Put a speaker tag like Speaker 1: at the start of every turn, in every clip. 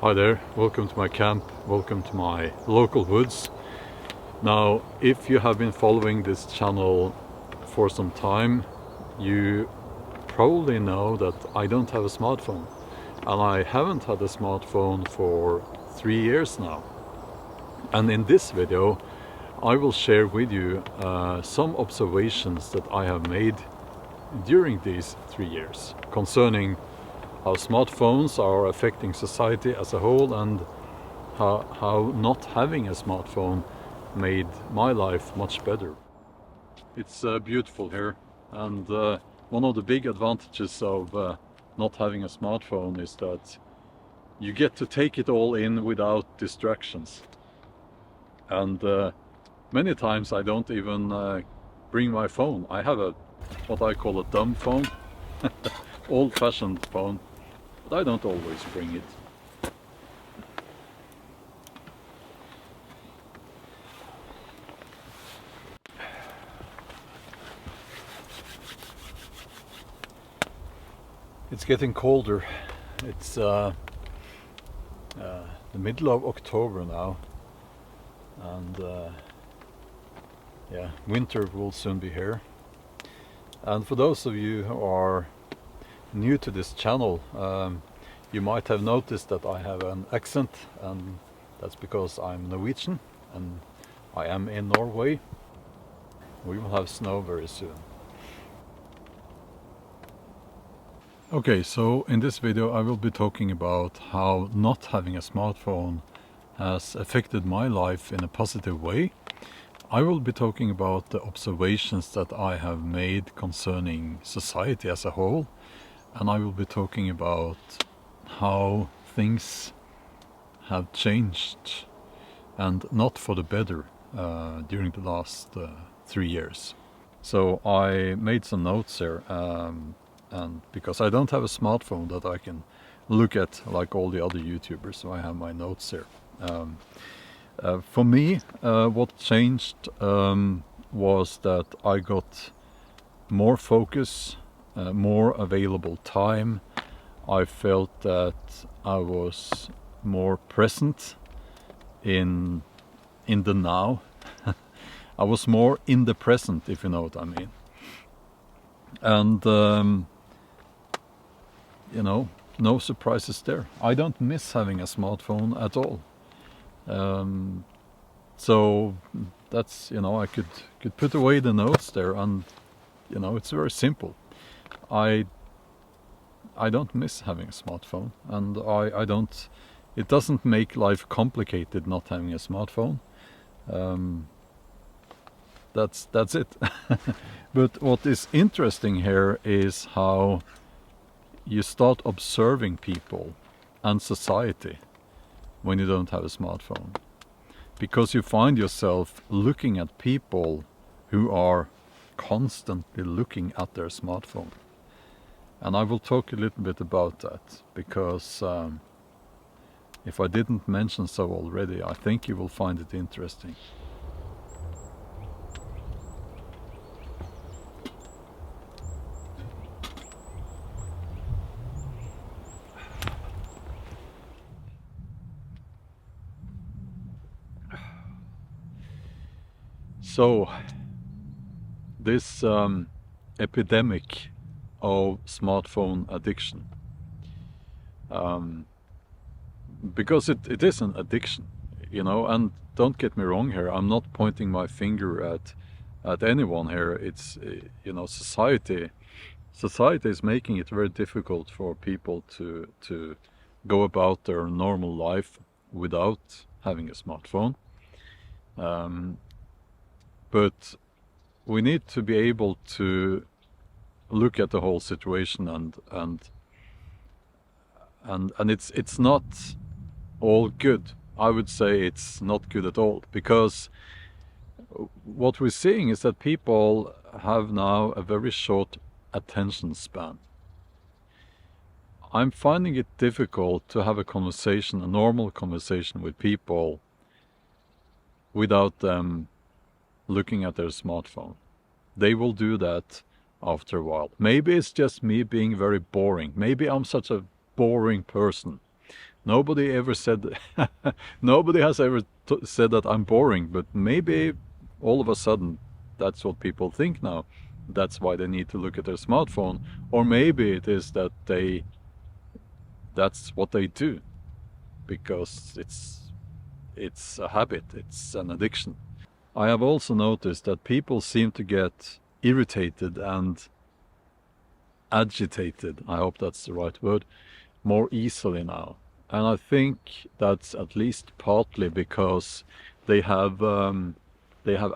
Speaker 1: Hi there, welcome to my camp, welcome to my local woods. Now, if you have been following this channel for some time, you probably know that I don't have a smartphone. And I haven't had a smartphone for 3 years now. And in this video, I will share with you some observations that I have made during these 3 years concerning how smartphones are affecting society as a whole and how not having a smartphone made my life much better. It's beautiful here, and one of the big advantages of not having a smartphone is that you get to take it all in without distractions. And many times I don't even bring my phone. I have what I call a dumb phone, old-fashioned phone, but I don't always bring it. It's getting colder. It's the middle of October now, and yeah, winter will soon be here. And for those of you who are new to this channel, you might have noticed that I have an accent, and that's because I'm Norwegian and I am in Norway. We will have snow very soon. Okay, so in this video I will be talking about how not having a smartphone has affected my life in a positive way. I will be talking about the observations that I have made concerning society as a whole, and I will be talking about how things have changed, and not for the better, during the last 3 years. So I made some notes here, and because I don't have a smartphone that I can look at like all the other YouTubers, so I have my notes here. For me, what changed was that I got more focus, more available time. I felt that I was more present in the now. I was more in the present, if you know what I mean. And you know, no surprises there. I don't miss having a smartphone at all. So that's, you know, I could put away the notes there, and you know, it's very simple. I don't miss having a smartphone, and I don't. It doesn't make life complicated not having a smartphone. That's it. But what is interesting here is how you start observing people and society when you don't have a smartphone, because you find yourself looking at people who are constantly looking at their smartphone. And I will talk a little bit about that, because if I didn't mention so already, I think you will find it interesting. So this epidemic of smartphone addiction, because it is an addiction, you know, and don't get me wrong here, I'm not pointing my finger at anyone here. It's, you know, society is making it very difficult for people to go about their normal life without having a smartphone. But we need to be able to look at the whole situation, and it's not all good. I would say it's not good at all, because what we're seeing is that people have now a very short attention span. I'm finding it difficult to have a conversation, a normal conversation with people, without them looking at their smartphone. They will do that after a while. Maybe it's just me being very boring. Maybe I'm such a boring person Nobody ever said, nobody has ever said that I'm boring, but maybe all of a sudden that's what people think now. That's why they need to look at their smartphone. Or maybe it is that that's what they do, because it's a habit, it's an addiction. I have also noticed that people seem to get irritated and agitated, I hope that's the right word, more easily now. And I think that's at least partly because they have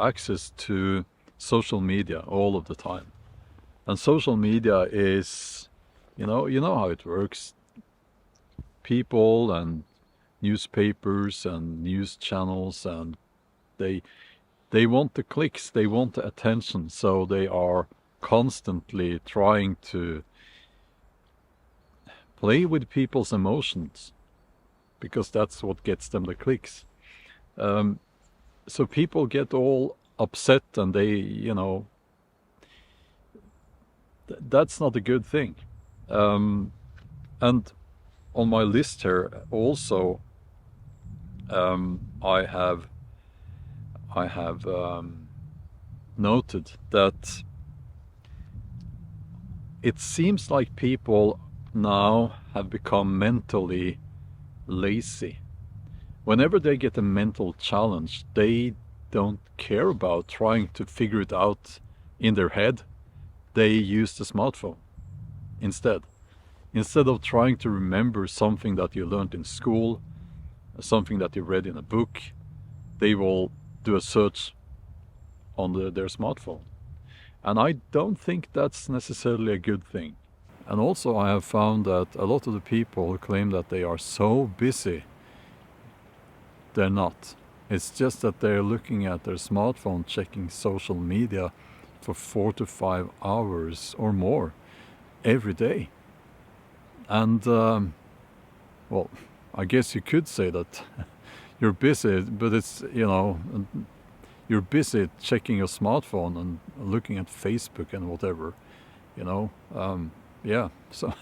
Speaker 1: access to social media all of the time. And social media is, you know how it works. People and newspapers and news channels, and they want the clicks, they want the attention, so they are constantly trying to play with people's emotions, because that's what gets them the clicks. So people get all upset, and they, that's not a good thing. And on my list here also, I have noted that it seems like people now have become mentally lazy. Whenever they get a mental challenge, they don't care about trying to figure it out in their head. They use the smartphone instead. Instead of trying to remember something that you learned in school, something that you read in a book, they will do a search on their smartphone. And I don't think that's necessarily a good thing. And also I have found that a lot of the people who claim that they are so busy, they're not. It's just that they're looking at their smartphone, checking social media for 4 to 5 hours or more every day. And, well, I guess you could say that you're busy, but it's, you're busy checking your smartphone and looking at Facebook and whatever, yeah, so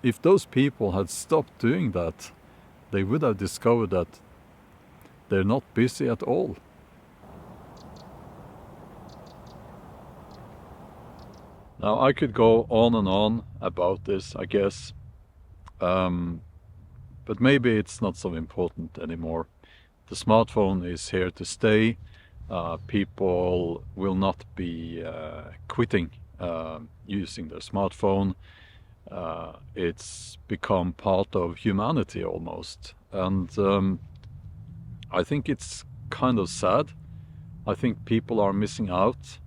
Speaker 1: if those people had stopped doing that, they would have discovered that they're not busy at all. Now I could go on and on about this, I guess, but maybe it's not so important anymore. The smartphone is here to stay. People will not be quitting using their smartphone. It's become part of humanity almost, and I think it's kind of sad. I think people are missing out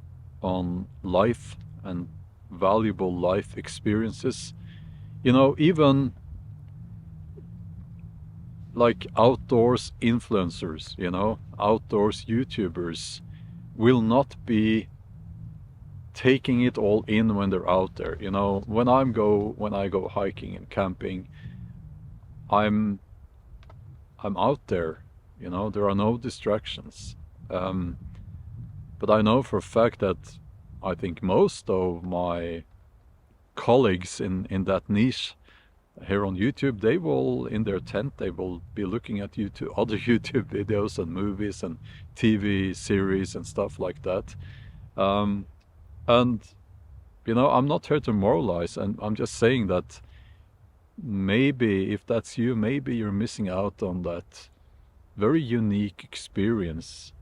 Speaker 1: on life and valuable life experiences. Even like outdoors influencers, outdoors YouTubers will not be taking it all in when they're out there. When I go hiking and camping, I'm out there. There are no distractions. But I know for a fact that I think most of my colleagues in that niche here on YouTube, they will, in their tent, they will be looking at other YouTube videos and movies and TV series and stuff like that. And, I'm not here to moralize, and I'm just saying that maybe, if that's you, maybe you're missing out on that very unique experience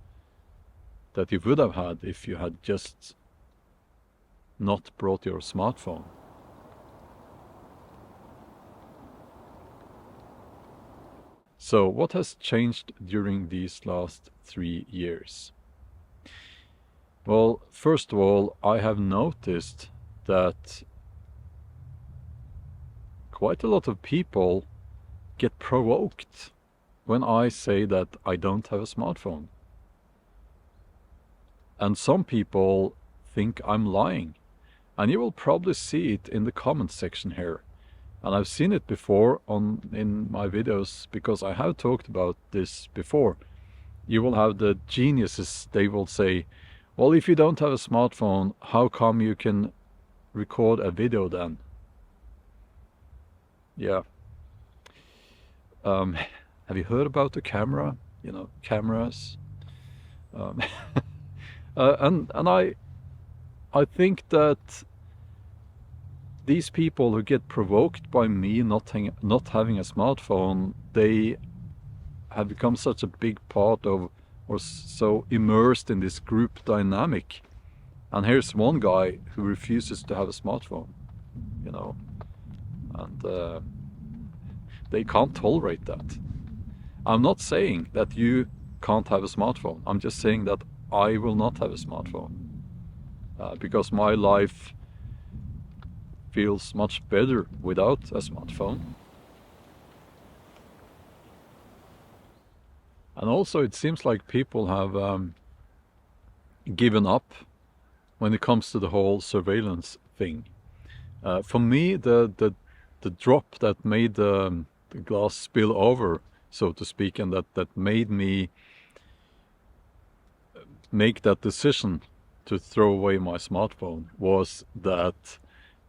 Speaker 1: that you would have had if you had just not brought your smartphone. So what has changed during these last 3 years? Well, first of all, I have noticed that quite a lot of people get provoked when I say that I don't have a smartphone. And some people think I'm lying. And you will probably see it in the comment section here. And I've seen it before in my videos, because I have talked about this before. You will have the geniuses, they will say, well, if you don't have a smartphone, how come you can record a video then? Yeah, Have you heard about the camera? You know, cameras. Um, and I think that these people who get provoked by me not having a smartphone, they have become such a big part of, or so immersed in this group dynamic. And here's one guy who refuses to have a smartphone, you know, and they can't tolerate that. I'm not saying that you can't have a smartphone. I'm just saying that I will not have a smartphone because my life feels much better without a smartphone. And also it seems like people have given up when it comes to the whole surveillance thing. For me, the drop that made the glass spill over, so to speak, and that made me make that decision to throw away my smartphone was that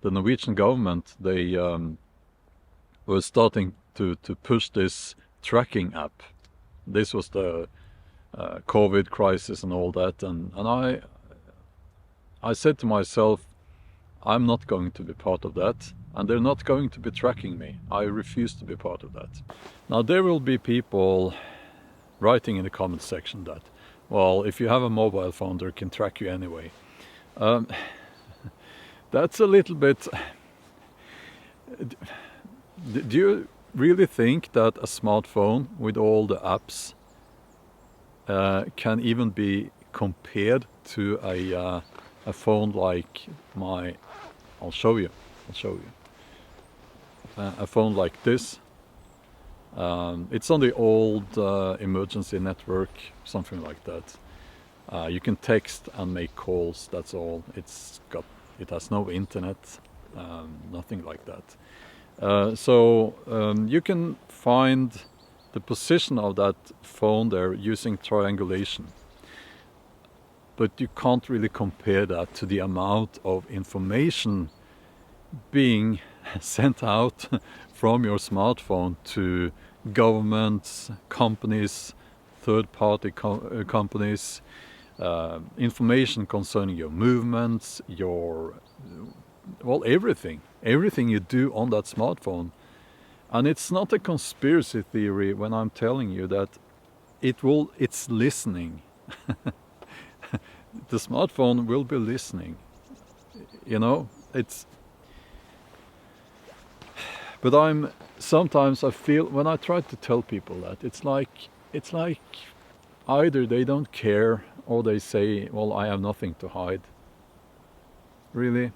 Speaker 1: the Norwegian government, they were starting to push this tracking app. This was the COVID crisis and all that, and I said to myself, I'm not going to be part of that, and they're not going to be tracking me. I refuse to be part of that. Now there will be people writing in the comment section that, well, if you have a mobile phone, they can track you anyway. That's a little bit... Do you really think that a smartphone with all the apps can even be compared to a phone like my... I'll show you. A phone like this. It's on the old emergency network, something like that. You can text and make calls, that's all. It has no internet, nothing like that. So you can find the position of that phone there using triangulation. But you can't really compare that to the amount of information being sent out from your smartphone to governments, companies, third-party companies, information concerning your movements, everything you do on that smartphone. And it's not a conspiracy theory when I'm telling you that it's listening. The smartphone will be listening, you know. But sometimes I feel when I try to tell people that it's like either they don't care or they say, well, I have nothing to hide. Really?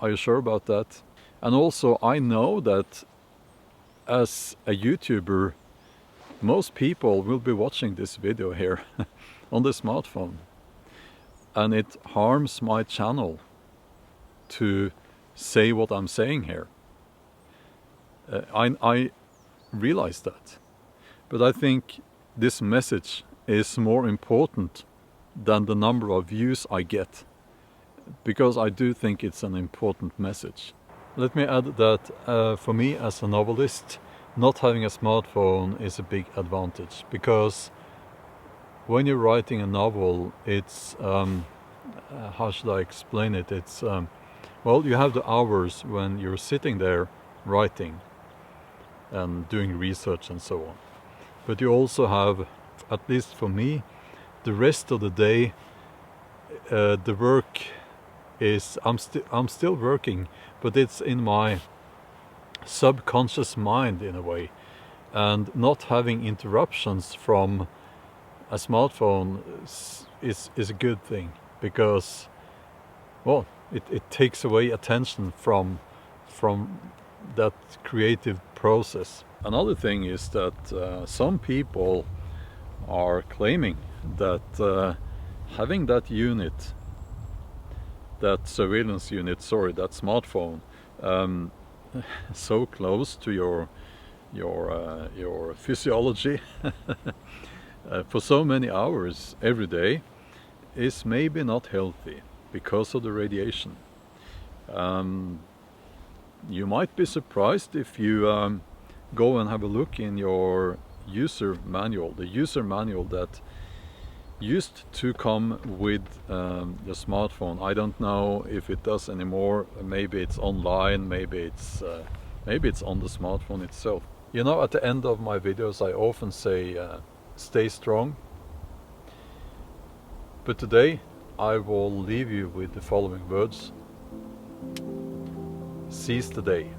Speaker 1: Are you sure about that? And also I know that as a YouTuber, most people will be watching this video here on the smartphone, and it harms my channel to say what I'm saying here. I realize that, but I think this message is more important than the number of views I get, because I do think it's an important message. Let me add that for me as a novelist, not having a smartphone is a big advantage, because when you're writing a novel, it's how should I explain it? It's well, you have the hours when you're sitting there writing and doing research and so on, but you also have, at least for me, the rest of the day. The work is I'm still working, but it's in my subconscious mind in a way, and not having interruptions from a smartphone is a good thing, because, well, it takes away attention from that creative process. Another thing is that some people are claiming that having that unit, that surveillance unit, that smartphone, so close to your physiology for so many hours every day is maybe not healthy because of the radiation. You might be surprised if you go and have a look in your user manual, the user manual that used to come with the smartphone. I don't know if it does anymore. Maybe it's online, maybe it's on the smartphone itself. You know, at the end of my videos I often say stay strong, but today I will leave you with the following words: seize the day.